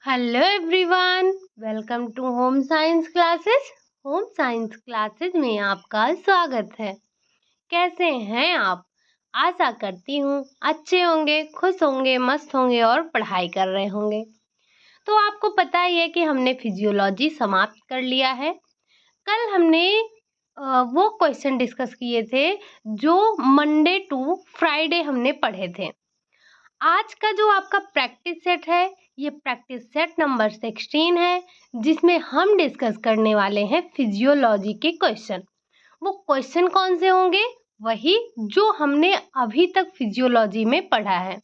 Hello everyone, welcome to home science classes. Home science classes में आपका स्वागत है। कैसे हैं आप? आशा करती हूँ अच्छे होंगे, खुश होंगे, मस्त होंगे और पढ़ाई कर रहे होंगे। तो आपको पता ही है कि हमने फिजियोलॉजी समाप्त कर लिया है। कल हमने वो क्वेश्चन डिस्कस किए थे जो मंडे टू फ्राइडे हमने पढ़े थे। आज का जो आपका प्रैक्टिस सेट है, ये प्रैक्टिस सेट नंबर 16 है, जिसमें हम डिस्कस करने वाले हैं फिजियोलॉजी के क्वेश्चन। वो क्वेश्चन कौन से होंगे? वही जो हमने अभी तक फिजियोलॉजी में पढ़ा है।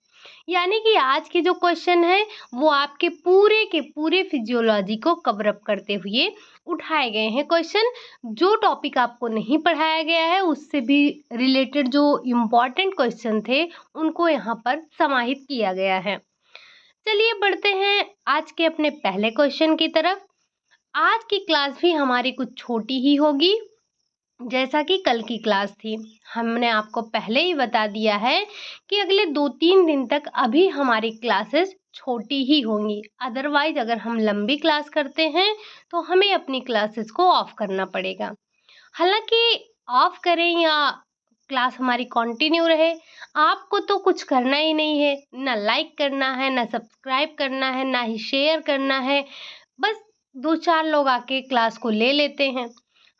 यानी कि आज के जो क्वेश्चन है वो आपके पूरे के पूरे फिजियोलॉजी को कवर अप करते हुए उठाए गए हैं क्वेश्चन। जो टॉपिक आपको नहीं पढ़ाया गया है उससे भी रिलेटेड जो इम्पोर्टेंट क्वेश्चन थे उनको यहाँ पर समाहित किया गया है। चलिए बढ़ते हैं आज के अपने पहले क्वेश्चन की तरफ। आज की क्लास भी हमारी कुछ छोटी ही होगी, जैसा कि कल की क्लास थी। हमने आपको पहले ही बता दिया है कि अगले 2-3 दिन तक अभी हमारी क्लासेस छोटी ही होंगी। अदरवाइज अगर हम लंबी क्लास करते हैं तो हमें अपनी क्लासेस को ऑफ करना पड़ेगा। हालांकि ऑफ करें या क्लास हमारी कंटिन्यू रहे, आपको तो कुछ करना ही नहीं है। ना लाइक करना है, ना सब्सक्राइब करना है, ना ही शेयर करना है। बस 2-4 लोग आके क्लास को ले लेते हैं।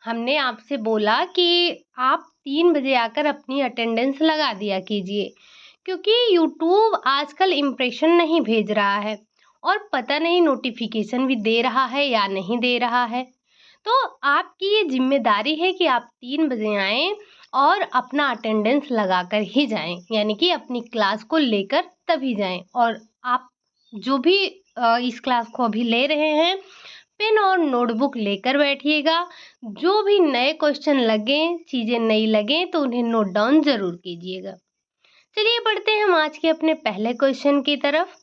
हमने आपसे बोला कि आप 3 बजे आकर अपनी अटेंडेंस लगा दिया कीजिए, क्योंकि यूट्यूब आजकल इम्प्रेशन नहीं भेज रहा है और पता नहीं नोटिफिकेशन भी दे रहा है या नहीं दे रहा है। तो आपकी ये जिम्मेदारी है कि आप 3 बजे आएँ और अपना अटेंडेंस लगाकर ही जाएँ, यानी कि अपनी क्लास को लेकर तभी जाएँ। और आप जो भी इस क्लास को अभी ले रहे हैं, पेन और नोटबुक लेकर बैठिएगा। जो भी नए क्वेश्चन लगें, चीज़ें नई लगें तो उन्हें नोट डाउन ज़रूर कीजिएगा। चलिए बढ़ते हैं हम आज के अपने पहले क्वेश्चन की तरफ।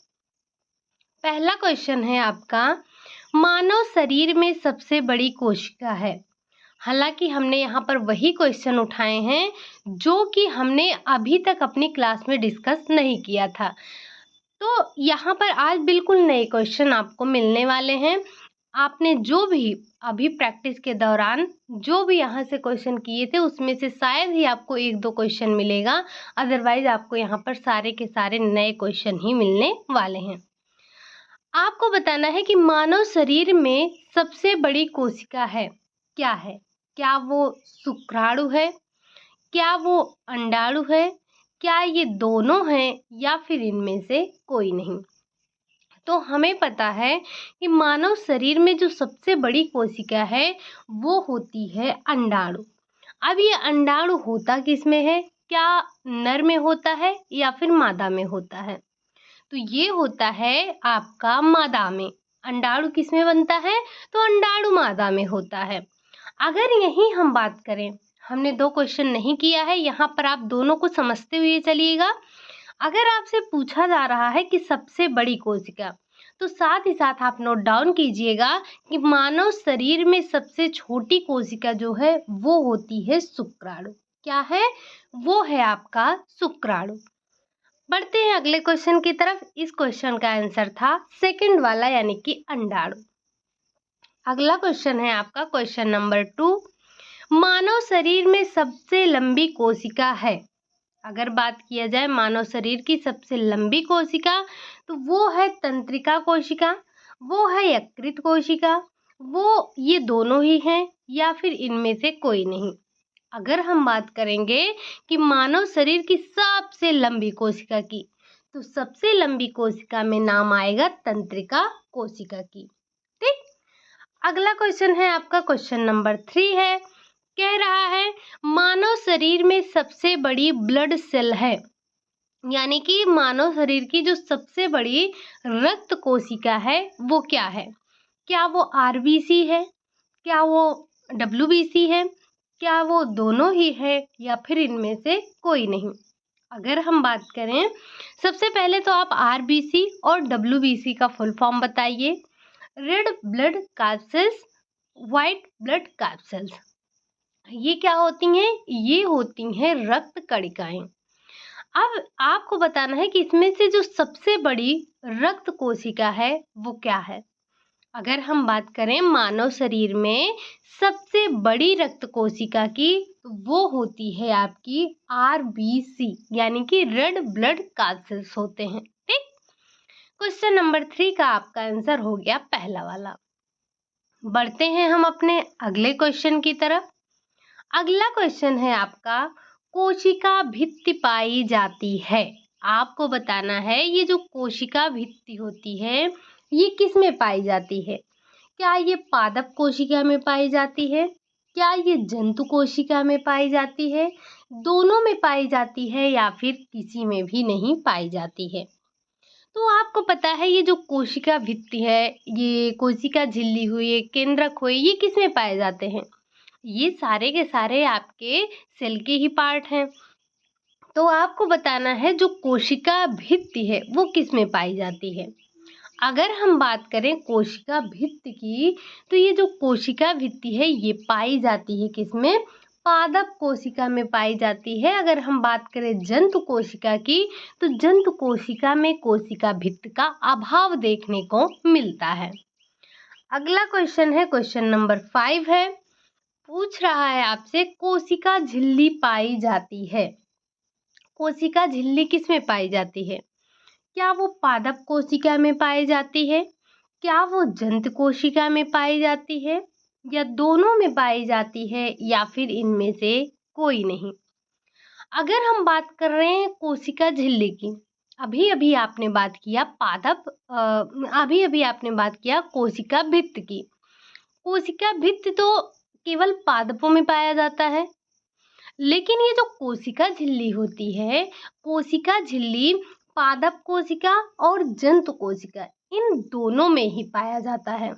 पहला क्वेश्चन है आपका, मानव शरीर में सबसे बड़ी कोशिका है। हालांकि हमने यहाँ पर वही क्वेश्चन उठाए हैं जो कि हमने अभी तक अपनी क्लास में डिस्कस नहीं किया था। तो यहाँ पर आज बिल्कुल नए क्वेश्चन आपको मिलने वाले हैं। आपने जो भी अभी प्रैक्टिस के दौरान जो भी यहाँ से क्वेश्चन किए थे उसमें से शायद ही आपको 1-2 क्वेश्चन मिलेगा। अदरवाइज आपको यहाँ पर सारे के सारे नए क्वेश्चन ही मिलने वाले हैं। आपको बताना है कि मानव शरीर में सबसे बड़ी कोशिका है क्या है? क्या वो शुक्राणु है? क्या वो अंडाणु है? क्या ये दोनों हैं या फिर इनमें से कोई नहीं? तो हमें पता है कि मानव शरीर में जो सबसे बड़ी कोशिका है वो होती है अंडाणु। अब ये अंडाणु होता किसमें है? क्या नर में होता है या फिर मादा में होता है? तो ये होता है आपका मादा में। अंडाणु किसमें बनता है? तो अंडाणु मादा में होता है। अगर यही हम बात करें, हमने 2 क्वेश्चन नहीं किया है, यहाँ पर आप दोनों को समझते हुए चलिएगा। अगर आपसे पूछा जा रहा है कि सबसे बड़ी कोशिका, तो साथ ही साथ आप नोट डाउन कीजिएगा कि मानव शरीर में सबसे छोटी कोशिका जो है वो होती है शुक्राणु। क्या है? वो है आपका शुक्राणु। बढ़ते हैं अगले क्वेश्चन की तरफ। इस क्वेश्चन का आंसर था सेकंड वाला, यानी कि अंडाणु। अगला क्वेश्चन है आपका क्वेश्चन नंबर 2, मानव शरीर में सबसे लंबी कोशिका है। अगर बात किया जाए मानव शरीर की सबसे लंबी कोशिका, तो वो है तंत्रिका कोशिका, वो है यकृत कोशिका, वो ये दोनों ही हैं या फिर इनमें से कोई नहीं? अगर हम बात करेंगे कि मानव शरीर की सबसे लंबी कोशिका की, तो सबसे लंबी कोशिका में नाम आएगा तंत्रिका कोशिका की। ठीक। अगला क्वेश्चन है आपका क्वेश्चन नंबर 3 है, कह रहा है मानव शरीर में सबसे बड़ी ब्लड सेल है। यानी कि मानव शरीर की जो सबसे बड़ी रक्त कोशिका है वो क्या है? क्या वो आरबीसी है? क्या वो डब्ल्यूबीसी है? क्या वो दोनों ही है या फिर इनमें से कोई नहीं? अगर हम बात करें, सबसे पहले तो आप आरबीसी और डब्ल्यूबीसी का फुल फॉर्म बताइए। Red blood corpuscles, white blood corpuscles. ये क्या होती हैं? ये होती हैं रक्त कणिकाएं। अब आपको बताना है कि इसमें से जो सबसे बड़ी रक्त कोशिका है वो क्या है। अगर हम बात करें मानव शरीर में सबसे बड़ी रक्त कोशिका की, तो वो होती है आपकी आरबीसी, यानी कि रेड ब्लड सेल्स होते हैं। ठीक। क्वेश्चन नंबर 3 का आपका आंसर हो गया पहला वाला। बढ़ते हैं हम अपने अगले क्वेश्चन की तरफ। अगला क्वेश्चन है आपका, कोशिका भित्ति पाई जाती है। आपको बताना है ये जो कोशिका भित्ति होती है ये किस में पाई जाती है। क्या ये पादप कोशिका में पाई जाती है, क्या ये जंतु कोशिका में पाई जाती है, दोनों में पाई जाती है, या फिर किसी में भी नहीं पाई जाती है। तो आपको पता है ये जो कोशिका भित्ति है, ये कोशिका झिल्ली हुई, केंद्रक हुई, ये किस में पाए जाते हैं। ये सारे के सारे आपके सेल के ही पार्ट हैं। तो आपको बताना है जो कोशिका भित्ति है वो किस में पाई जाती है। अगर हम बात करें कोशिका भित्ति की, तो ये जो कोशिका भित्ति है ये पाई जाती है किसमें, पादप कोशिका में पाई जाती है। अगर हम बात करें जंतु कोशिका की, तो जंतु कोशिका में कोशिका भित्ति का अभाव देखने को मिलता है। अगला क्वेश्चन है, क्वेश्चन नंबर 5 है, पूछ रहा है आपसे कोशिका झिल्ली पाई जाती है। कोशिका झिल्ली किस में पाई जाती है। क्या वो पादप कोशिका में पाई जाती है, क्या वो जंतु कोशिका में पाई जाती है, या दोनों में पाई जाती है, या फिर इनमें से कोई नहीं। अगर हम बात कर रहे हैं कोशिका झिल्ली की, अभी अभी आपने बात किया कोशिका भित्ति की। कोशिका भित्ति तो केवल पादपों में पाया जाता है, लेकिन ये जो कोशिका झिल्ली होती है, कोशिका झिल्ली पादप कोशिका और जंतु कोशिका इन दोनों में ही पाया जाता है।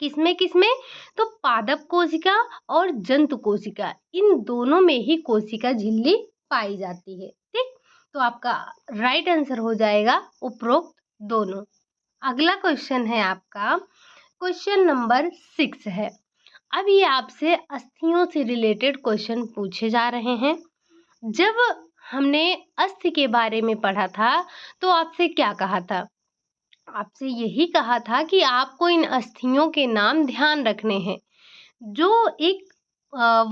किसमें किसमें, तो पादप कोशिका और जंतु कोशिका इन दोनों में ही कोशिका झिल्ली पाई जाती है। ठीक। तो आपका राइट आंसर हो जाएगा उपरोक्त दोनों। अगला क्वेश्चन है आपका क्वेश्चन नंबर 6 है। अब ये आपसे अस्थियों से रिलेटेड क्वेश्चन पूछे जा रहे हैं। जब हमने अस्थि के बारे में पढ़ा था तो आपसे क्या कहा था, आपसे यही कहा था कि आपको इन अस्थियों के नाम ध्यान रखने हैं। जो एक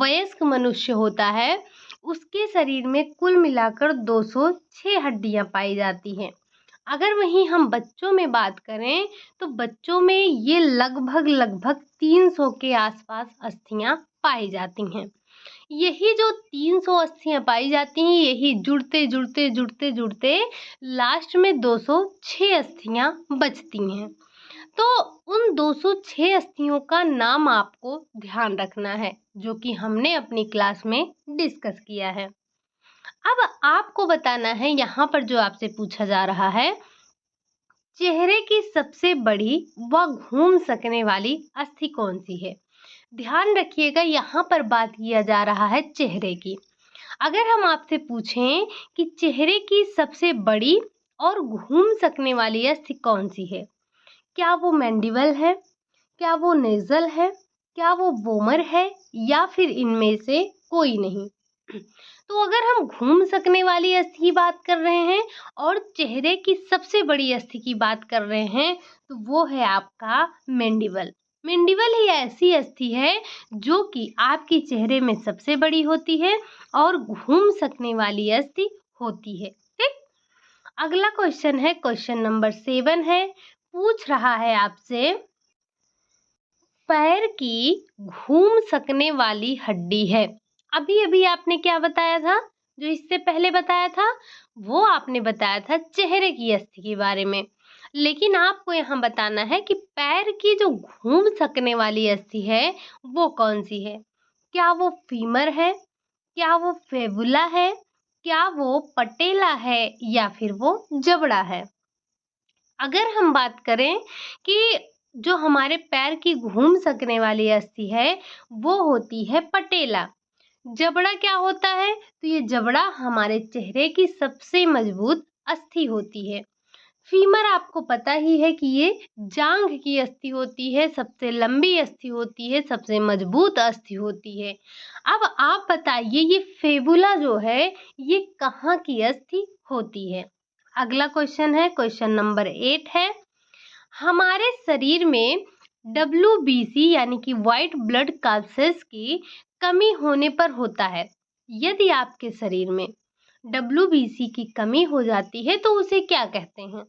वयस्क मनुष्य होता है उसके शरीर में कुल मिलाकर 206 हड्डियां पाई जाती हैं। अगर वहीं हम बच्चों में बात करें तो बच्चों में ये लगभग 300 के आसपास अस्थियां पाई जाती हैं। यही जो 300 अस्थियां पाई जाती हैं यही जुड़ते लास्ट में 206 अस्थियां बचती हैं। तो उन 206 अस्थियों का नाम आपको ध्यान रखना है, जो कि हमने अपनी क्लास में डिस्कस किया है। अब आपको बताना है यहाँ पर जो आपसे पूछा जा रहा है, चेहरे की सबसे बड़ी व घूम सकने वाली अस्थि कौन सी है। ध्यान रखिएगा यहाँ पर बात किया जा रहा है चेहरे की। अगर हम आपसे पूछें कि चेहरे की सबसे बड़ी और घूम सकने वाली अस्थि कौन सी है, क्या वो मैंडिबल है, क्या वो नेजल है, क्या वो वोमर है, या फिर इनमें से कोई नहीं। तो अगर हम घूम सकने वाली अस्थि की बात कर रहे हैं और चेहरे की सबसे बड़ी अस्थि की बात कर रहे हैं तो वो है आपका मैंडिबल। मैंडिबल ही ऐसी अस्थि है जो कि आपके चेहरे में सबसे बड़ी होती है और घूम सकने वाली अस्थि होती है। ठीक। अगला क्वेश्चन है, क्वेश्चन नंबर 7 है, पूछ रहा है आपसे पैर की घूम सकने वाली हड्डी है। अभी अभी आपने क्या बताया था, जो इससे पहले बताया था वो आपने बताया था चेहरे की अस्थि के बारे में, लेकिन आपको यहाँ बताना है कि पैर की जो घूम सकने वाली अस्थि है वो कौन सी है। क्या वो फीमर है, क्या वो फेबुला है, क्या वो पटेला है, या फिर वो जबड़ा है। अगर हम बात करें कि जो हमारे पैर की घूम सकने वाली अस्थि है वो होती है पटेला। जबड़ा क्या होता है, तो ये जबड़ा हमारे चेहरे की सबसे मजबूत अस्थि होती है। फीमर आपको पता ही है कि ये जांघ की अस्थि होती है, सबसे लंबी अस्थि होती है, सबसे मजबूत अस्थि होती है। अब आप बताइए ये फेबुला जो है ये कहाँ की अस्थि होती है? अगला क्वेश्चन है, क्वेश्चन नंबर 8 है, हमारे शरीर में WBC यानी कि व्हाइट ब्लड सेल्स की कमी होने पर होता है। यदि आपके शरीर में WBC की कमी हो जाती है तो उसे क्या कहते हैं?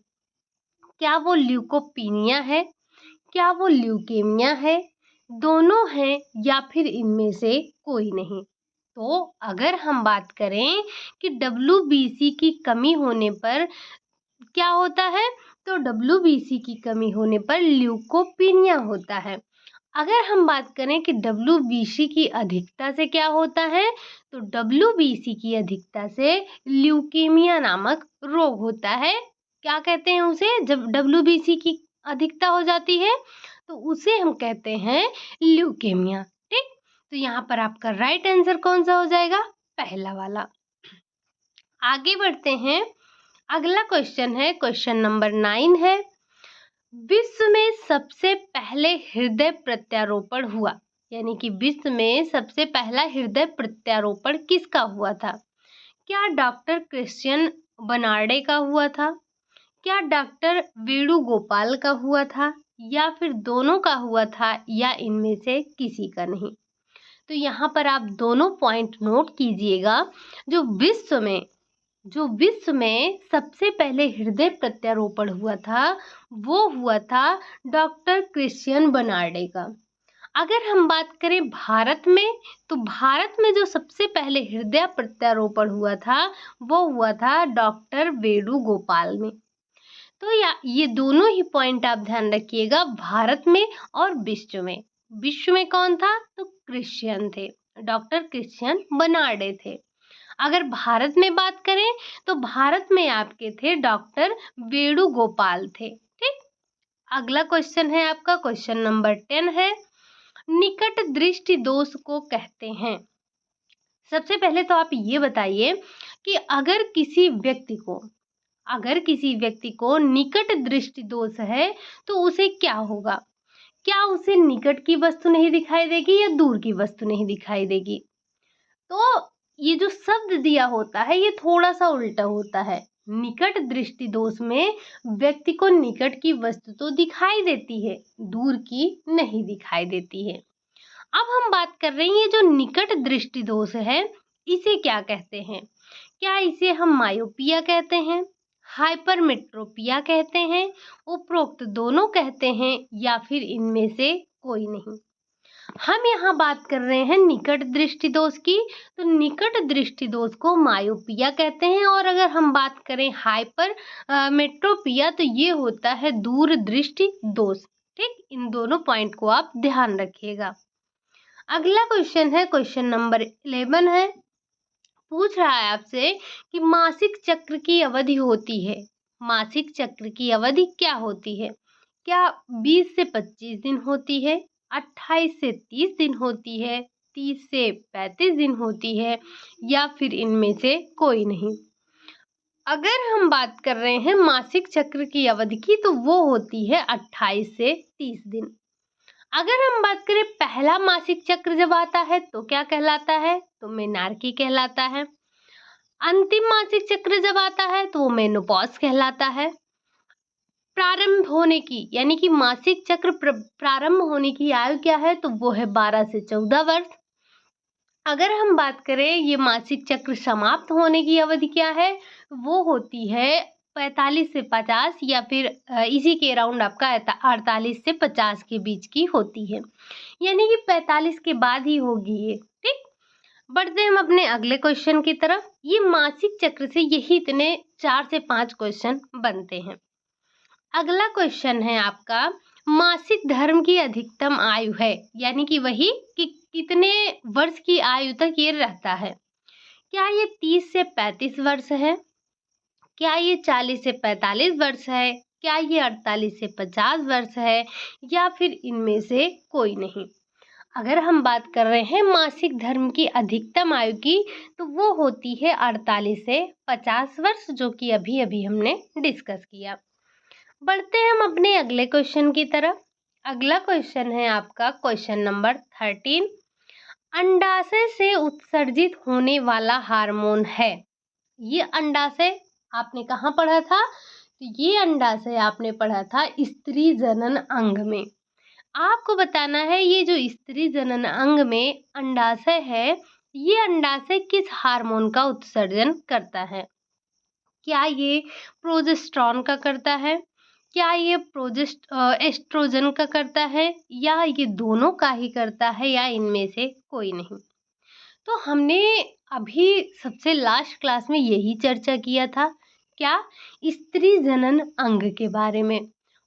क्या वो ल्यूकोपीनिया है? क्या वो ल्यूकेमिया है? दोनों हैं या फिर इनमें से कोई नहीं? तो अगर हम बात करें कि WBC की कमी होने पर क्या होता है, तो WBC की कमी होने पर ल्यूकोपीनिया होता है। अगर हम बात करें कि WBC की अधिकता से क्या होता है, तो WBC की अधिकता से ल्यूकेमिया नामक रोग होता है। क्या कहते हैं उसे? जब WBC की अधिकता हो जाती है तो उसे हम कहते हैं ल्यूकेमिया। ठीक, तो यहाँ पर आपका राइट आंसर कौन सा हो जाएगा? पहला वाला। आगे बढ़ते हैं, अगला क्वेश्चन है, क्वेश्चन नंबर 9 है, विश्व में सबसे पहले हृदय प्रत्यारोपण हुआ, यानी कि विश्व में सबसे पहला हृदय प्रत्यारोपण किसका हुआ था? क्या डॉक्टर क्रिश्चियन बर्नार्डे का हुआ था? क्या डॉक्टर वेणुगोपाल का हुआ था? या फिर दोनों का हुआ था, या इनमें से किसी का नहीं? तो यहाँ पर आप दोनों पॉइंट नोट कीजिएगा। जो विश्व में सबसे पहले हृदय प्रत्यारोपण हुआ था वो हुआ था डॉक्टर क्रिश्चियन बर्नार्डे का। अगर हम बात करें भारत में, तो भारत में जो सबसे पहले हृदय प्रत्यारोपण हुआ था वो हुआ था डॉक्टर वेणुगोपाल में। तो ये दोनों ही पॉइंट आप ध्यान रखिएगा, भारत में और विश्व में। विश्व में कौन था? तो क्रिश्चियन थे, डॉक्टर क्रिश्चियन बर्नार्डे थे। अगर भारत में बात करें तो भारत में आपके थे डॉक्टर वेणुगोपाल थे। ठीक, अगला क्वेश्चन है आपका, क्वेश्चन नंबर 10 है, निकट दृष्टि दोष को कहते हैं। सबसे पहले तो आप ये बताइए कि अगर किसी व्यक्ति को निकट दृष्टि दोष है तो उसे क्या होगा? क्या उसे निकट की वस्तु नहीं दिखाई देगी या दूर की वस्तु नहीं दिखाई देगी? तो ये जो शब्द दिया होता है ये थोड़ा सा उल्टा होता है। निकट दृष्टि दोष में व्यक्ति को निकट की वस्तु तो दिखाई देती है, दूर की नहीं दिखाई देती है। अब हम बात कर रहे हैं ये जो निकट दृष्टि दोष है इसे क्या कहते हैं? क्या इसे हम मायोपिया कहते हैं, हाइपरमेट्रोपिया कहते हैं, उपरोक्त दोनों कहते हैं, या फिर इनमें से कोई नहीं? हम यहाँ बात कर रहे हैं निकट दृष्टि दोष की, तो निकट दृष्टि दोष को मायोपिया कहते हैं। और अगर हम बात करें हाइपर मेट्रोपिया तो ये होता है दूर दृष्टि दोष। ठीक, इन दोनों पॉइंट को आप ध्यान रखिएगा। अगला क्वेश्चन है, क्वेश्चन नंबर 11 है, पूछ रहा है आपसे कि मासिक चक्र की अवधि होती है, मासिक चक्र की अवधि क्या होती है? क्या 20 से 25 दिन होती है, 28 से 30 दिन होती है, 30 से 35 दिन होती है, या फिर इनमें से कोई नहीं? अगर हम बात कर रहे हैं मासिक चक्र की अवधि की तो वो होती है 28 से 30 दिन। अगर हम बात करें पहला मासिक चक्र जब आता है तो क्या कहलाता है? तो मेनार्की कहलाता है। अंतिम मासिक चक्र जब आता है तो वो मेनोपॉज कहलाता है। प्रारंभ होने की यानी कि मासिक चक्र प्रारंभ होने की आयु क्या है? तो वो है 12 से 14 वर्ष। अगर हम बात करें ये मासिक चक्र समाप्त होने की अवधि क्या है? वो होती है 45 से 50 या फिर इसी के अराउंड आपका 48 से 50 के बीच की होती है, यानी कि 45 के बाद ही होगी ये। ठीक, बढ़ते हम अपने अगले क्वेश्चन की तरफ। ये मासिक चक्र से यही इतने 4 से 5 क्वेश्चन बनते हैं। अगला क्वेश्चन है आपका, मासिक धर्म की अधिकतम आयु है, यानी कि वही कि कितने वर्ष की आयु तक ये रहता है? क्या ये 30 से 35 वर्ष है? क्या ये 40 से 45 वर्ष है? क्या ये 48 से 50 वर्ष है, या फिर इनमें से कोई नहीं? अगर हम बात कर रहे हैं मासिक धर्म की अधिकतम आयु की तो वो होती है 48 से 50 वर्ष, जो कि अभी अभी हमने डिस्कस किया। बढ़ते हैं हम अपने अगले क्वेश्चन की तरफ। अगला क्वेश्चन है आपका क्वेश्चन नंबर 13। अंडाशय से उत्सर्जित होने वाला हार्मोन है। ये अंडाशय आपने कहाँ पढ़ा था? तो ये अंडाशय आपने पढ़ा था स्त्री जनन अंग में। आपको बताना है ये जो स्त्री जनन अंग में अंडाशय है, ये अंडाशय किस हार्मोन का उत्सर्जन करता है? क्या ये प्रोजेस्टेरॉन का करता है? क्या ये एस्ट्रोजन का करता है? या ये दोनों का ही करता है, या इनमें से कोई नहीं? तो हमने अभी सबसे लास्ट क्लास में यही चर्चा किया था। क्या? स्त्री जनन अंग के बारे में।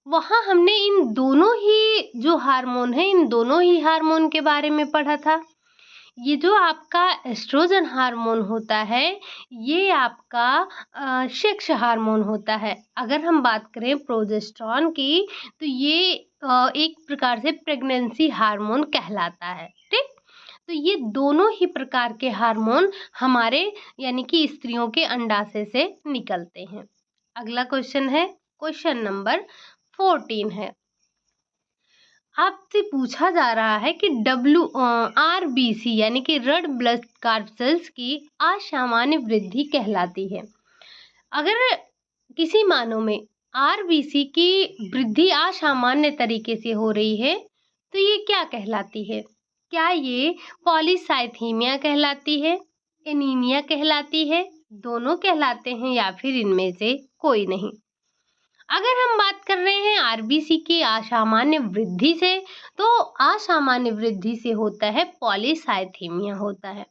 वहाँ हमने इन दोनों ही जो हार्मोन है, इन दोनों ही हार्मोन के बारे में पढ़ा था। ये जो आपका एस्ट्रोजन हार्मोन होता है, ये आपका सेक्स हार्मोन होता है। अगर हम बात करें प्रोजेस्टेरॉन की, तो ये एक प्रकार से प्रेगनेंसी हार्मोन कहलाता है। ठीक? तो ये दोनों ही प्रकार के हार्मोन हमारे यानी कि स्त्रियों के अंडाशय से निकलते हैं। अगला क्वेश्चन है क्वेश्चन नंबर 14 है। आपसे पूछा जा रहा है कि RBC यानी कि रेड ब्लड सेल्स की असामान्य वृद्धि कहलाती है। अगर किसी मानव में RBC की वृद्धि असामान्य तरीके से हो रही है, तो ये क्या कहलाती है? क्या ये पॉलीसाइथीमिया कहलाती है, एनीमिया कहलाती है, दोनों कहलाते हैं, या फिर इनमें से कोई नहीं? अगर हम बात कर रहे हैं RBC की असामान्य वृद्धि से, तो असामान्य वृद्धि से होता है पॉलीसाइथीमिया होता है।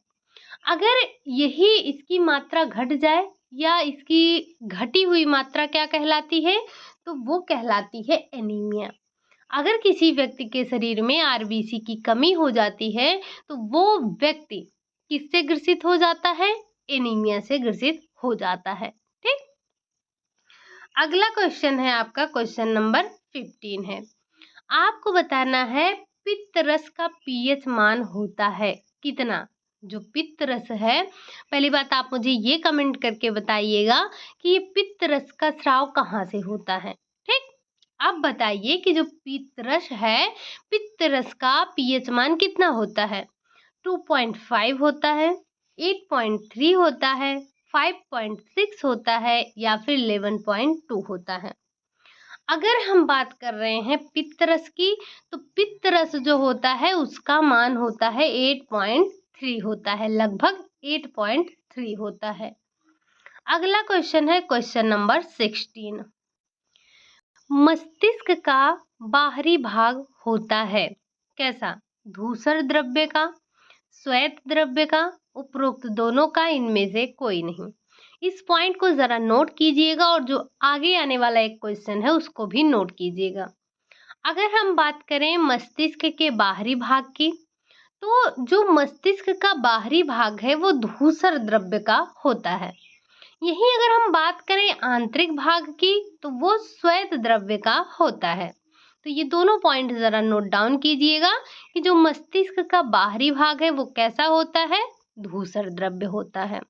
अगर यही इसकी मात्रा घट जाए, या इसकी घटी हुई मात्रा क्या कहलाती है? तो वो कहलाती है एनीमिया। अगर किसी व्यक्ति के शरीर में RBC की कमी हो जाती है, तो वो व्यक्ति किससे ग्रसित हो जाता है? एनीमिया से ग्रसित हो जाता है। ठीक? अगला क्वेश्चन है आपका क्वेश्चन नंबर 15 है। आपको बताना है पित्त रस का pH मान होता है कितना? जो पित्त रस है, पहली बात आप मुझे ये कमेंट करके बताइएगा कि ये पित्त रस का स्राव कहाँ से होता है। ठीक? अब बताइए कि जो पित्त रस है, पित्त रस का pH मान कितना होता है? 2.5 होता है, 8.3 होता है, 5.6 होता है, या फिर 11.2 होता है। अगर हम बात कर रहे हैं पित्त रस की, तो पित्त रस जो होता है उसका मान होता है 8.3 होता है, लगभग 8.3 होता है। अगला क्वेश्चन है क्वेश्चन नंबर 16। मस्तिष्क का बाहरी भाग होता है कैसा? धूसर द्रव्य का, श्वेत द्रव्य का, उपरोक्त दोनों का, इनमें से कोई नहीं। इस पॉइंट को जरा नोट कीजिएगा, और जो आगे आने वाला एक क्वेश्चन है उसको भी नोट कीजिएगा। अगर हम बात करें मस्तिष्क के बाहरी भाग की, तो जो मस्तिष्क का बाहरी भाग है वो धूसर द्रव्य का होता है। यही अगर हम बात करें आंतरिक भाग की, तो वो श्वेत द्रव्य का होता है। तो ये दोनों पॉइंट जरा नोट डाउन कीजिएगा कि जो मस्तिष्क का बाहरी भाग है वो कैसा होता है? धूसर द्रव्य होता है।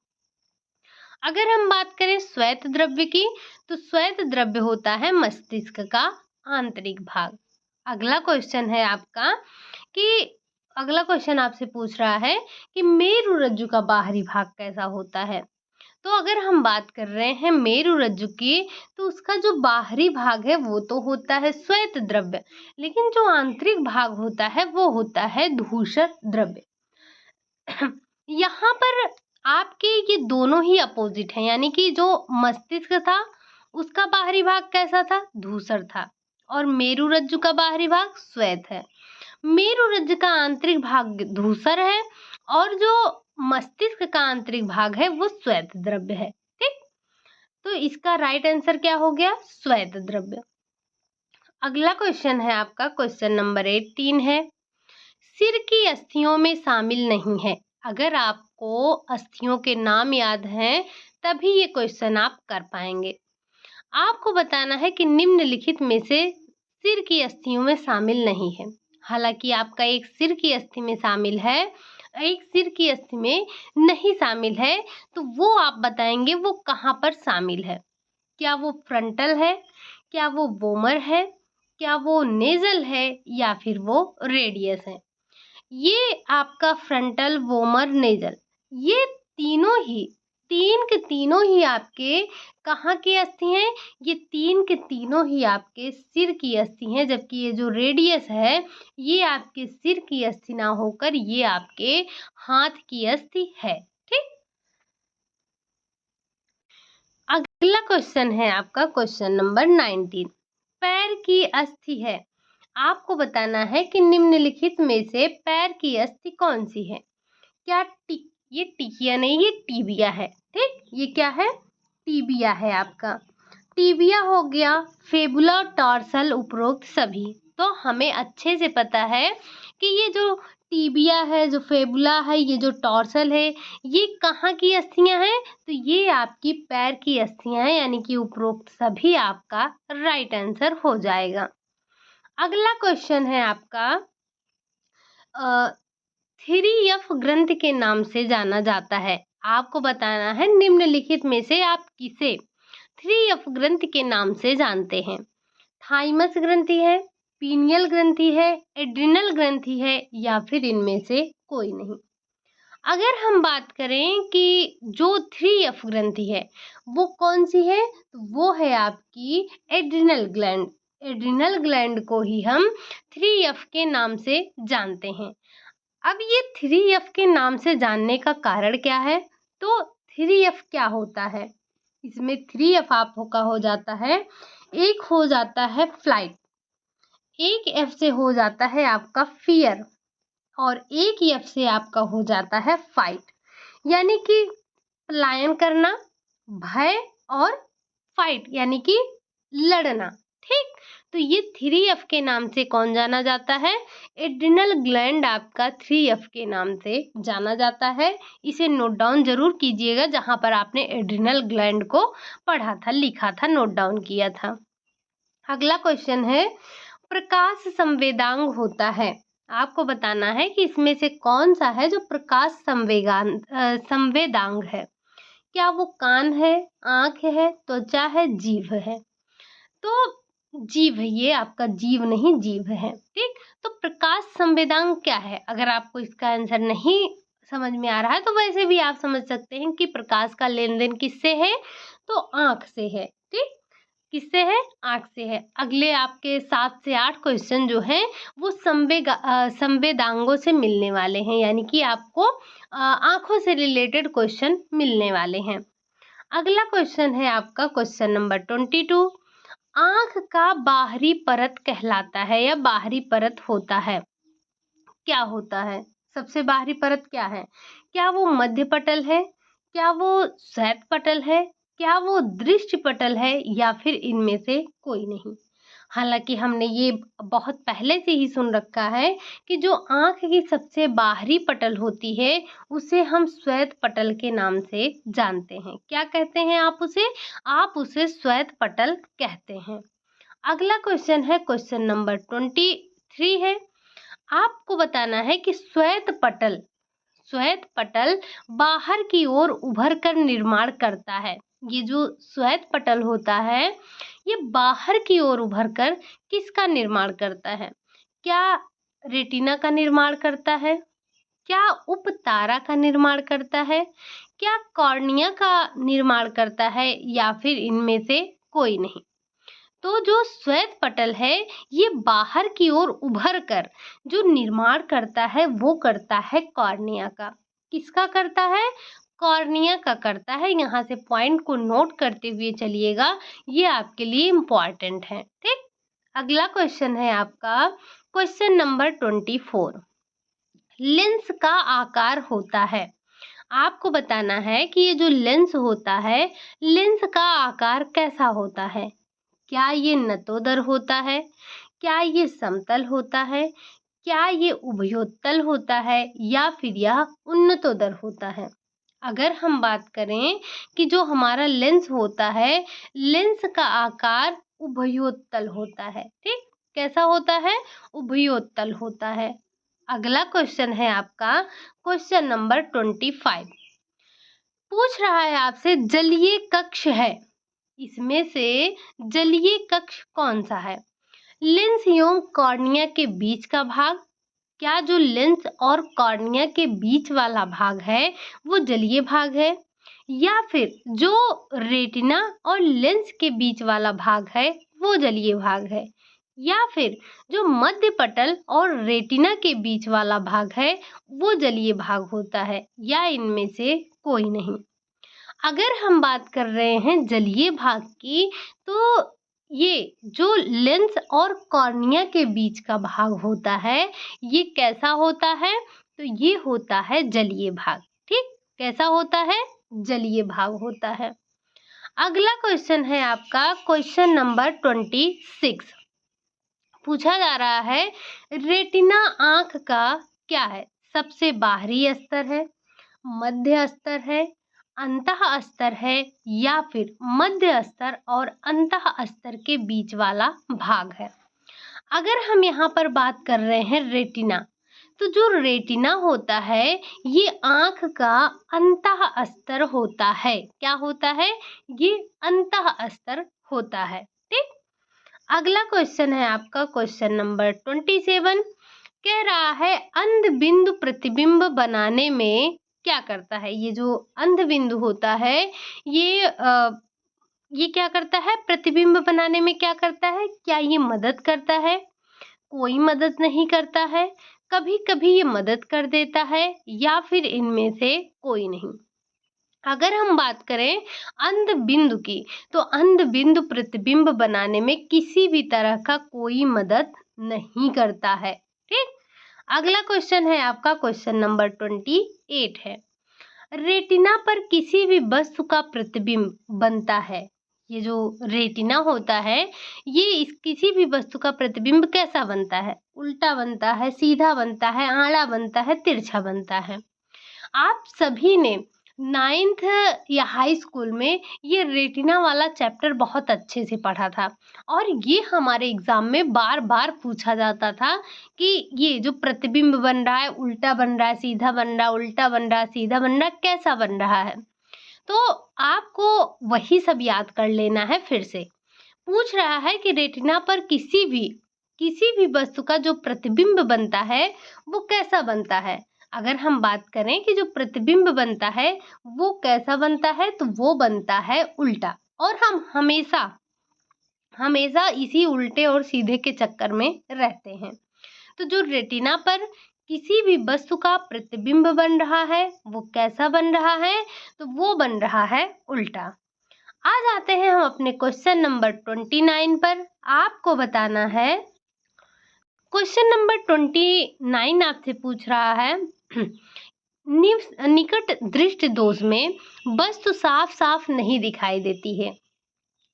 अगर हम बात करें श्वेत द्रव्य की, तो श्वेत द्रव्य होता है मस्तिष्क का आंतरिक भाग। अगला क्वेश्चन है आपका कि अगला क्वेश्चन आपसे पूछ रहा है कि मेरुरज्जु का बाहरी भाग कैसा होता है। तो अगर हम बात कर रहे हैं मेरुरज्जु की, तो उसका जो बाहरी भाग है वो तो होता है श्वेत द्रव्य, लेकिन जो आंतरिक भाग होता है वो होता है धूसर द्रव्य। यहाँ पर आपके ये दोनों ही अपोजिट हैं, यानी कि जो मस्तिष्क था उसका बाहरी भाग कैसा था? धूसर था, और मेरुरज्जु का बाहरी भाग श्वेत है। मेरुरज्जु का आंतरिक भाग धूसर है, और जो मस्तिष्क का आंतरिक भाग है वो श्वेत द्रव्य है। ठीक? तो इसका राइट आंसर क्या हो गया? श्वेत द्रव्य। अगला क्वेश्चन है आपका क्वेश्चन नंबर 18 है। सिर की अस्थियों में शामिल नहीं है। अगर आपको अस्थियों के नाम याद हैं, तभी ये क्वेश्चन आप कर पाएंगे। आपको बताना है कि निम्नलिखित में से सिर की अस्थियों में शामिल नहीं है। हालांकि आपका एक सिर की अस्थि में शामिल है, एक सिर की अस्थि में नहीं शामिल है, तो वो आप बताएंगे वो कहाँ पर शामिल है। क्या वो फ्रंटल है, क्या वो वोमर है, क्या वो नेज़ल है या फिर वो रेडियस है। ये आपका फ्रंटल, वोमर, नेज़ल, ये तीनों ही 3 के तीनों ही आपके कहाँ की अस्थि हैं? ये 3 के तीनों ही आपके सिर की अस्थि हैं, जबकि ये जो रेडियस है, ये आपके सिर की अस्थि ना होकर ये आपके हाथ की अस्थि है। ठीक? अगला क्वेश्चन है आपका क्वेश्चन नंबर 19। पैर की अस्थि है। आपको बताना है कि निम्नलिखित में से पैर की अस्थि कौन सी है? क्या ये टिकिया नहीं, ये टीबिया है। ठीक, ये क्या है? टीबिया है आपका। टीबिया हो गया, फेबुला और टॉर्सल उपरोक्त सभी। तो हमें अच्छे से पता है कि ये जो टीबिया है, जो फेबुला है, ये जो टॉर्सल है, ये कहाँ की अस्थियां हैं? तो ये आपकी पैर की अस्थियां हैं, यानी कि उपरोक्त सभी आपका राइट आंसर हो जाएगा। अगला क्वेश्चन है आपका 3F ग्रंथ के नाम से जाना जाता है। आपको बताना है निम्नलिखित में से आप किसे 3F ग्रंथ के नाम से जानते हैं? थाइमस ग्रंथि है, पीनियल ग्रंथि है, एड्रिनल ग्रंथि है या फिर इनमें से कोई नहीं। अगर हम बात करें कि जो 3F ग्रंथि है वो कौन सी है, तो वो है आपकी एड्रिनल ग्लैंड। एड्रिनल ग्लैंड को ही हम 3F के नाम से जानते हैं। अब ये 3F के नाम से जानने का कारण क्या है? तो 3F क्या होता है? इसमें 3F आपका हो जाता है, एक हो जाता है फ्लाइट, एक F से हो जाता है आपका फियर और एक F से आपका हो जाता है फाइट, यानी कि पलायन करना, भय और फाइट यानी कि लड़ना। ठीक, तो ये 3F के नाम से कौन जाना जाता है? एड्रिनल ग्लैंड आपका 3F के नाम से जाना जाता है। इसे नोट डाउन जरूर कीजिएगा, जहां पर आपने एड्रिनल ग्लैंड को पढ़ा था, लिखा था, नोट डाउन किया था। अगला क्वेश्चन है, प्रकाश संवेदांग होता है। आपको बताना है कि इसमें से कौन सा है जो प्रकाश संवेदांग है। क्या वो कान है, आंख है, त्वचा है, जीभ है? तो जीभ, ये आपका जीव नहीं, जीभ है। ठीक, तो प्रकाश संवेदांग क्या है? अगर आपको इसका आंसर नहीं समझ में आ रहा है तो वैसे भी आप समझ सकते हैं कि प्रकाश का लेन देन किससे है, तो आंख से है। ठीक, किससे है? आंख से है। अगले आपके 7 से 8 क्वेश्चन जो हैं वो संवेदांगों से मिलने वाले हैं, यानी कि आपको आंखों से रिलेटेड क्वेश्चन मिलने वाले हैं। अगला क्वेश्चन है आपका क्वेश्चन नंबर 22। आंख का बाहरी परत कहलाता है या बाहरी परत होता है, क्या होता है? सबसे बाहरी परत क्या है? क्या वो मध्य पटल है, क्या वो श्वेत पटल है, क्या वो दृष्टि पटल है या फिर इनमें से कोई नहीं? हालांकि हमने ये बहुत पहले से ही सुन रखा है कि जो आंख की सबसे बाहरी पटल होती है उसे हम श्वेत पटल के नाम से जानते हैं। क्या कहते हैं आप उसे? आप उसे श्वेत पटल कहते हैं। अगला क्वेश्चन है क्वेश्चन नंबर 23 है। आपको बताना है कि श्वेत पटल बाहर की ओर उभर कर निर्माण करता है। ये जो श्वेत पटल होता है ये बाहर की ओर उभर कर किसका निर्माण करता है? क्या रेटिना का निर्माण करता है, क्या उपतारा का निर्माण करता है, क्या कॉर्निया का निर्माण करता है या फिर इनमें से कोई नहीं? तो जो श्वेत पटल है ये बाहर की ओर उभर कर जो निर्माण करता है वो करता है कॉर्निया का। किसका करता है? कॉर्निया का करता है। यहाँ से पॉइंट को नोट करते हुए चलिएगा, ये आपके लिए इम्पोर्टेंट है। ठीक, अगला क्वेश्चन है आपका क्वेश्चन नंबर 24। लेंस का आकार होता है। आपको बताना है कि ये जो लेंस होता है, लेंस का आकार कैसा होता है? क्या ये नतोदर होता है, क्या ये समतल होता है, क्या ये उभयोत्तल होता है या फिर यह उन्नतोदर होता है? अगर हम बात करें कि जो हमारा लेंस होता है, लेंस का आकार उभयोत्तल होता है। ठीक, कैसा होता है? उभयोत्तल होता है। अगला क्वेश्चन है आपका क्वेश्चन नंबर 25। पूछ रहा है आपसे, जलीय कक्ष है, इसमें से जलीय कक्ष कौन सा है? लेंस एवं कॉर्निया के बीच का भाग। क्या जो लेंस और कॉर्निया के बीच वाला भाग है वो जलीय भाग है, या फिर जो रेटिना और लेंस के बीच वाला भाग है वो जलीय भाग है, या फिर जो मध्य पटल और रेटिना के बीच वाला भाग है वो जलीय भाग होता है, या इनमें से कोई नहीं। अगर हम बात कर रहे हैं जलीय भाग की, तो ये जो लेंस और कॉर्निया के बीच का भाग होता है ये कैसा होता है? तो ये होता है जलीय भाग। ठीक, कैसा होता है? जलीय भाग होता है। अगला क्वेश्चन है आपका क्वेश्चन नंबर 26। पूछा जा रहा है रेटिना आंख का क्या है? सबसे बाहरी स्तर है, मध्य स्तर है, अंतः स्तर है, या फिर मध्य स्तर और अंतः स्तर के बीच वाला भाग है। अगर हम यहाँ पर बात कर रहे हैं रेटिना, तो जो रेटिना होता है ये आंख का अंतः स्तर होता है। क्या होता है? ये अंतः स्तर होता है। ठीक, अगला क्वेश्चन है आपका क्वेश्चन नंबर 27। कह रहा है अंध बिंदु प्रतिबिंब बनाने में क्या करता है? ये जो अंध बिंदु होता है ये क्या करता है? प्रतिबिंब बनाने में क्या करता है? क्या ये मदद करता है? कोई मदद नहीं करता है, कभी कभी ये मदद कर देता है, या फिर इनमें से कोई नहीं। अगर हम बात करें अंध बिंदु की, तो अंध बिंदु प्रतिबिंब बनाने में किसी भी तरह का कोई मदद नहीं करता है। ठीक, अगला क्वेश्चन है आपका क्वेश्चन नंबर 28 है। रेटिना पर किसी भी वस्तु का प्रतिबिंब बनता है। ये जो रेटिना होता है ये इस किसी भी वस्तु का प्रतिबिंब कैसा बनता है? उल्टा बनता है, सीधा बनता है, आड़ा बनता है, तिरछा बनता है। आप सभी ने 9th या हाई स्कूल में ये रेटिना वाला चैप्टर बहुत अच्छे से पढ़ा था, और ये हमारे एग्जाम में बार बार पूछा जाता था कि ये जो प्रतिबिंब बन रहा है, उल्टा बन रहा है, सीधा बन रहा है, उल्टा बन रहा है, सीधा बन रहा है, कैसा बन रहा है। तो आपको वही सब याद कर लेना है। फिर से पूछ रहा है कि रेटिना पर किसी भी वस्तु का जो प्रतिबिंब बनता है वो कैसा बनता है। अगर हम बात करें कि जो प्रतिबिंब बनता है वो कैसा बनता है, तो वो बनता है उल्टा, और हम हमेशा हमेशा इसी उल्टे और सीधे के चक्कर में रहते हैं। तो जो रेटिना पर किसी भी वस्तु का प्रतिबिंब बन रहा है वो कैसा बन रहा है? तो वो बन रहा है उल्टा। आ जाते हैं हम अपने क्वेश्चन नंबर 29 पर। आपको बताना है क्वेश्चन नंबर 29 आपसे पूछ रहा है निकट दृष्टि दोष में वस्तु साफ साफ नहीं दिखाई देती है।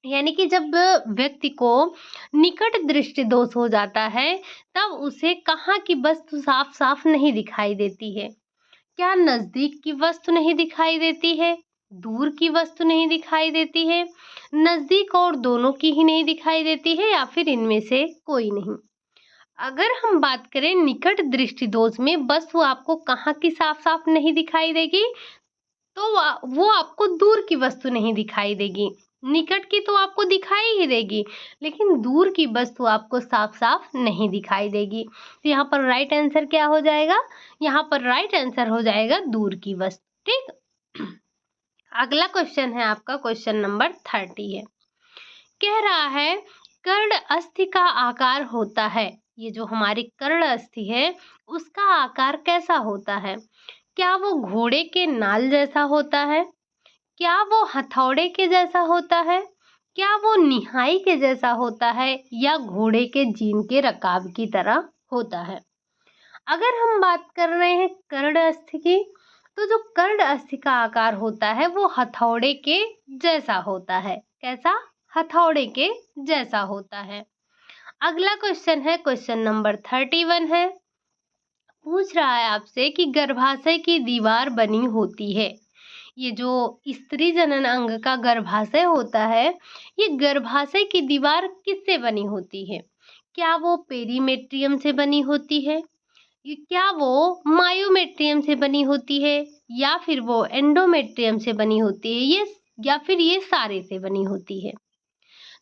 यानी कि जब व्यक्ति को निकट दृष्टि दोष हो जाता है तब उसे कहाँ की वस्तु साफ साफ नहीं दिखाई देती है। क्या नजदीक की वस्तु नहीं दिखाई देती है, दूर की वस्तु नहीं दिखाई देती है, नजदीक और दोनों की ही नहीं दिखाई देती है, या फिर इनमें से कोई नहीं। अगर हम बात करें निकट दृष्टि दोष में वस्तु आपको कहाँ की साफ साफ नहीं दिखाई देगी, तो वो आपको दूर की वस्तु नहीं दिखाई देगी। निकट की तो आपको दिखाई ही देगी, लेकिन दूर की वस्तु आपको साफ साफ नहीं दिखाई देगी। तो यहाँ पर राइट आंसर क्या हो जाएगा? यहाँ पर राइट आंसर हो जाएगा दूर की वस्तु। ठीक, अगला क्वेश्चन है आपका क्वेश्चन नंबर 30 है। कह रहा है कर्ण अस्थि का आकार होता है। ये जो हमारी कर्ण अस्थि है उसका आकार कैसा होता है? क्या वो घोड़े के नाल जैसा होता है? क्या वो हथौड़े के जैसा होता है? क्या वो निहाई के जैसा होता है, या घोड़े के जीन के रकाब की तरह होता है? अगर हम बात कर रहे हैं कर्ण अस्थि की, तो जो कर्ण अस्थि का आकार होता है वो हथौड़े के जैसा होता है। कैसा? हथौड़े के जैसा होता है। अगला क्वेश्चन है क्वेश्चन नंबर 31 है। पूछ रहा है आपसे कि गर्भाशय की दीवार बनी होती है। ये जो स्त्री जनन अंग का गर्भाशय होता है ये गर्भाशय की दीवार किससे बनी होती है? क्या वो पेरीमेट्रियम से बनी होती है, क्या वो मायोमेट्रियम से बनी होती है, या फिर वो एंडोमेट्रियम से बनी होती है? ये या फिर ये सारे से बनी होती है?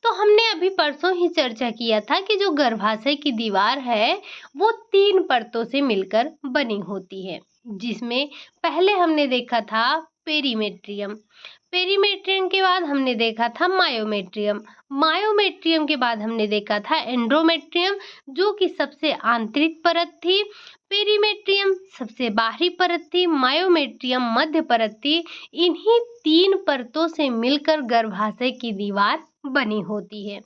तो हमने अभी परसों ही चर्चा किया था कि जो गर्भाशय की दीवार है वो 3 परतों से मिलकर बनी होती है, जिसमें पहले हमने देखा था पेरीमेट्रियम, पेरीमेट्रियम के बाद हमने देखा था मायोमेट्रियम, मायोमेट्रियम के बाद हमने देखा था एंडोमेट्रियम जो कि सबसे आंतरिक परत थी, पेरीमेट्रियम सबसे बाहरी परत थी, मायोमेट्रियम मध्य परत थी। इन्हीं 3 परतों से मिलकर गर्भाशय की दीवार बनी होती है।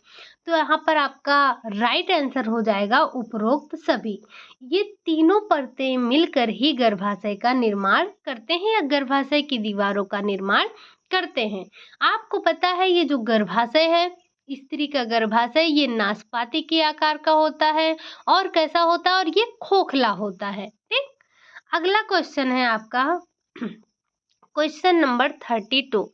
तो यहाँ पर आपका राइट आंसर हो जाएगा उपरोक्त सभी। ये तीनों परतें मिलकर ही गर्भाशय का निर्माण करते हैं या गर्भाशय की दीवारों का निर्माण करते हैं। आपको पता है ये जो गर्भाशय है, स्त्री का गर्भाशय, ये नाशपाती के आकार का होता है और कैसा होता है, और ये खोखला होता है। ठीक, अगला क्वेश्चन है आपका क्वेश्चन नंबर 32।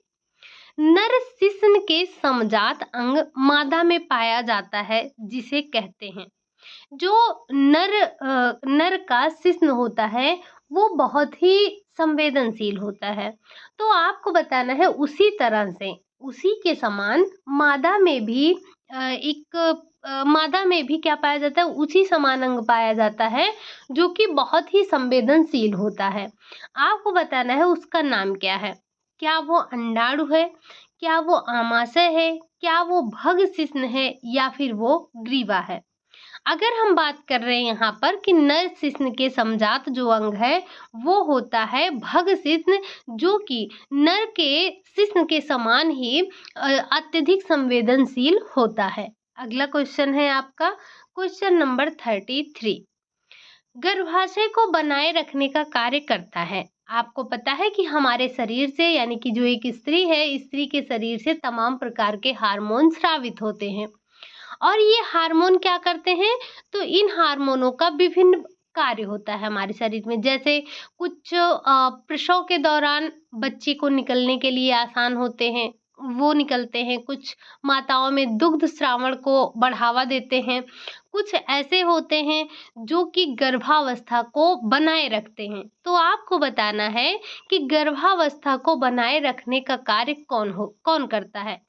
नर शिश्न के समजात अंग मादा में पाया जाता है जिसे कहते हैं। जो नर का शिश्न होता है वो बहुत ही संवेदनशील होता है। तो आपको बताना है उसी तरह से, उसी के समान मादा में भी मादा में भी क्या पाया जाता है, उसी समान अंग पाया जाता है जो कि बहुत ही संवेदनशील होता है। आपको बताना है उसका नाम क्या है। क्या वो अंडाणु है, क्या वो आमाशय है, क्या वो भग शिश्न है या फिर वो ग्रीवा है। अगर हम बात कर रहे हैं यहाँ पर कि नर शिश्न के समजात जो अंग है वो होता है भग शिश्न, जो कि नर के शिश्न के समान ही अत्यधिक संवेदनशील होता है। अगला क्वेश्चन है आपका क्वेश्चन नंबर 33। गर्भाशय को बनाए रखने का कार्य करता है। आपको पता है कि हमारे शरीर से, यानी कि जो एक स्त्री है, स्त्री के शरीर से तमाम प्रकार के हार्मोन स्रावित होते हैं और ये हार्मोन क्या करते हैं, तो इन हार्मोनों का विभिन्न कार्य होता है हमारे शरीर में। जैसे कुछ प्रसव के दौरान बच्चे को निकलने के लिए आसान होते हैं, वो निकलते हैं। कुछ माताओं में दुग्ध स्रावण को बढ़ावा देते हैं। कुछ ऐसे होते हैं जो कि गर्भावस्था को बनाए रखते हैं। तो आपको बताना है कि गर्भावस्था को बनाए रखने का कार्य कौन करता है।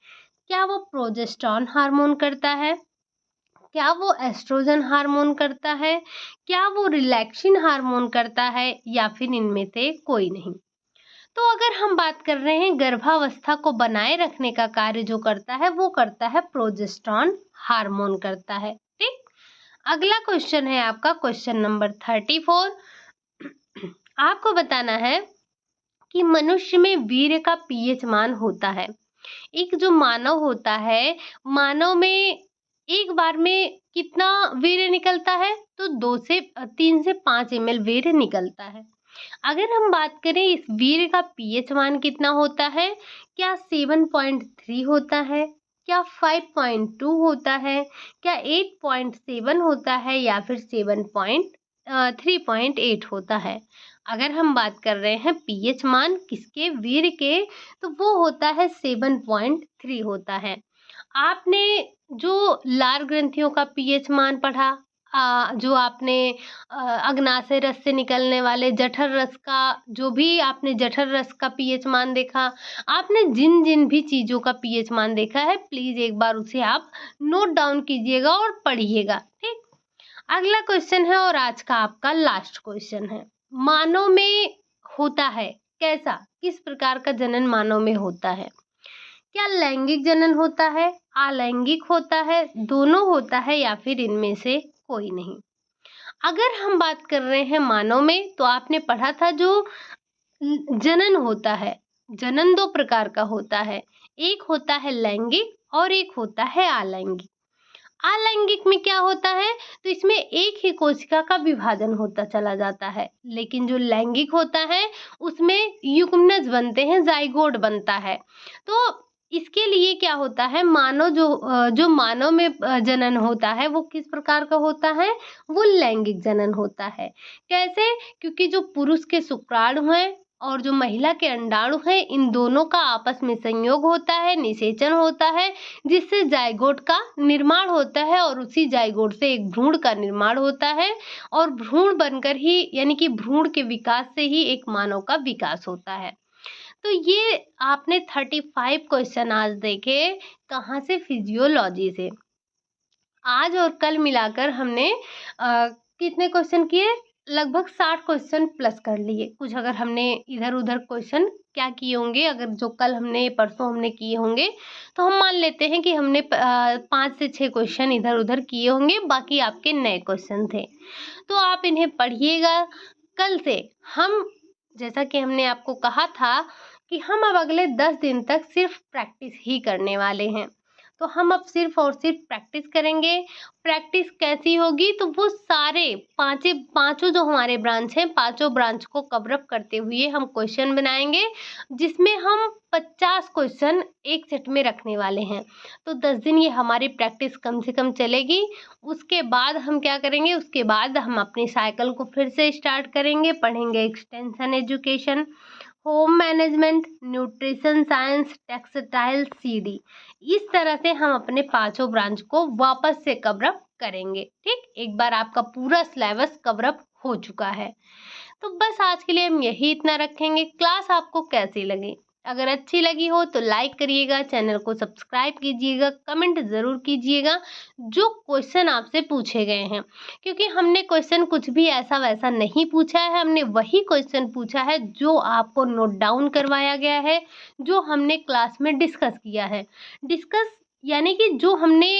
क्या वो प्रोजेस्टेरॉन हार्मोन करता है, क्या वो एस्ट्रोजन हार्मोन करता है, क्या वो रिलैक्सिन हार्मोन करता है, या फिर इनमें से कोई नहीं। तो अगर हम बात कर रहे हैं गर्भावस्था को बनाए रखने का कार्य जो करता है वो करता है प्रोजेस्टेरॉन हार्मोन करता है। ठीक, अगला क्वेश्चन है आपका क्वेश्चन नंबर 34। आपको बताना है कि मनुष्य में वीर्य का पीएच मान होता है। एक जो मानव होता है, मानव में एक बार में कितना वीर्य निकलता है, तो 3 से 5 ml वीर्य निकलता है। अगर हम बात करें इस वीर्य का पीएच मान कितना होता है, क्या 7.3 होता है, क्या 5.2 होता है, क्या 8.7 होता है, या फिर 3.8 होता है। अगर हम बात कर रहे हैं पीएच मान किसके, वीर्य के, तो वो होता है 7.3 होता है। आपने जो लार ग्रंथियों का पीएच मान पढ़ा, जो आपने अग्नाशय रस से निकलने वाले जठर रस का, जो भी आपने जठर रस का पीएच मान देखा, आपने जिन जिन भी चीज़ों का पीएच मान देखा है, प्लीज़ एक बार उसे आप नोट डाउन कीजिएगा और पढ़िएगा। ठीक, अगला क्वेश्चन है और आज का आपका लास्ट क्वेश्चन है। मानव में होता है कैसा, किस प्रकार का जनन मानव में होता है। क्या लैंगिक जनन होता है, अलैंगिक होता है, दोनों होता है, या फिर इनमें से कोई नहीं। अगर हम बात कर रहे हैं मानव में, तो आपने पढ़ा था जो जनन होता है, जनन 2 प्रकार का होता है। एक होता है लैंगिक और एक होता है अलैंगिक। अलैंगिक में क्या होता है, तो इसमें एक ही कोशिका का विभाजन होता चला जाता है। लेकिन जो लैंगिक होता है उसमें युग्मनज बनते हैं, जाइगोट बनता है। तो इसके लिए क्या होता है, मानव जो मानव में जनन होता है वो किस प्रकार का होता है, वो लैंगिक जनन होता है। कैसे, क्योंकि जो पुरुष के शुक्राणु हैं और जो महिला के अंडाणु हैं, इन दोनों का आपस में संयोग होता है, निषेचन होता है, जिससे जाइगोट का निर्माण होता है और उसी जाइगोट से एक भ्रूण का निर्माण होता है और भ्रूण बनकर ही, यानी कि भ्रूण के विकास से ही एक मानव का विकास होता है। तो ये आपने 35 क्वेश्चन आज देखे, कहाँ से? फिजियोलॉजी से। आज और कल मिलाकर हमने कितने क्वेश्चन किए? लगभग 60 क्वेश्चन प्लस कर लिए। कुछ अगर हमने इधर-उधर क्वेश्चन क्या किए होंगे, अगर जो कल हमने परसों हमने किए होंगे, तो हम मान लेते हैं कि हमने 5 से 6 क्वेश्चन इधर-उधर किए होंगे, बाकी आपके नए क्वेश्चन थे। तो आप इन्हें पढ़िएगा। कल से हम, जैसा कि हमने आपको कहा था कि हम अब अगले 10 दिन तक सिर्फ प्रैक्टिस ही करने वाले हैं। तो हम अब सिर्फ और सिर्फ प्रैक्टिस करेंगे। प्रैक्टिस कैसी होगी? तो वो सारे पाँचों जो हमारे ब्रांच हैं, पाँचों ब्रांच को कवर अप करते हुए हम क्वेश्चन बनाएँगे, जिसमें हम 50 क्वेश्चन एक सेट में रखने वाले हैं। तो 10 दिन ये हमारी प्रैक्टिस कम से कम चलेगी। उसके बाद हम क्या करेंगे? उसके बाद हम अपनी साइकिल को फिर से स्टार्ट करेंगे, पढ़ेंगे extension education, home management, nutrition science, textile, CD. इस तरह से हम अपने पांचों ब्रांच को वापस से कवर अप करेंगे। ठीक, एक बार आपका पूरा सिलेबस कवर अप हो चुका है। तो बस आज के लिए हम यही इतना रखेंगे। क्लास आपको कैसी लगी? अगर अच्छी लगी हो तो लाइक करिएगा, चैनल को सब्सक्राइब कीजिएगा, कमेंट ज़रूर कीजिएगा जो क्वेश्चन आपसे पूछे गए हैं, क्योंकि हमने क्वेश्चन कुछ भी ऐसा वैसा नहीं पूछा है। हमने वही क्वेश्चन पूछा है जो आपको नोट डाउन करवाया गया है, जो हमने क्लास में डिस्कस किया है। डिस्कस यानी कि जो हमने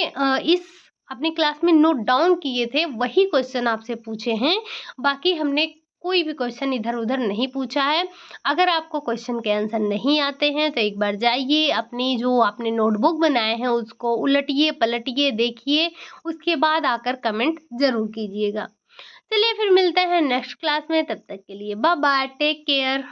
इस अपनी क्लास में नोट डाउन किए थे, वही क्वेश्चन आपसे पूछे हैं। बाकी हमने कोई भी क्वेश्चन इधर-उधर नहीं पूछा है। अगर आपको क्वेश्चन के आंसर नहीं आते हैं तो एक बार जाइए, अपनी जो आपने नोटबुक बनाए हैं उसको उलटिए, पलटिए, देखिए, उसके बाद आकर कमेंट ज़रूर कीजिएगा। चलिए फिर मिलते हैं नेक्स्ट क्लास में, तब तक के लिए बाय बाय, टेक केयर।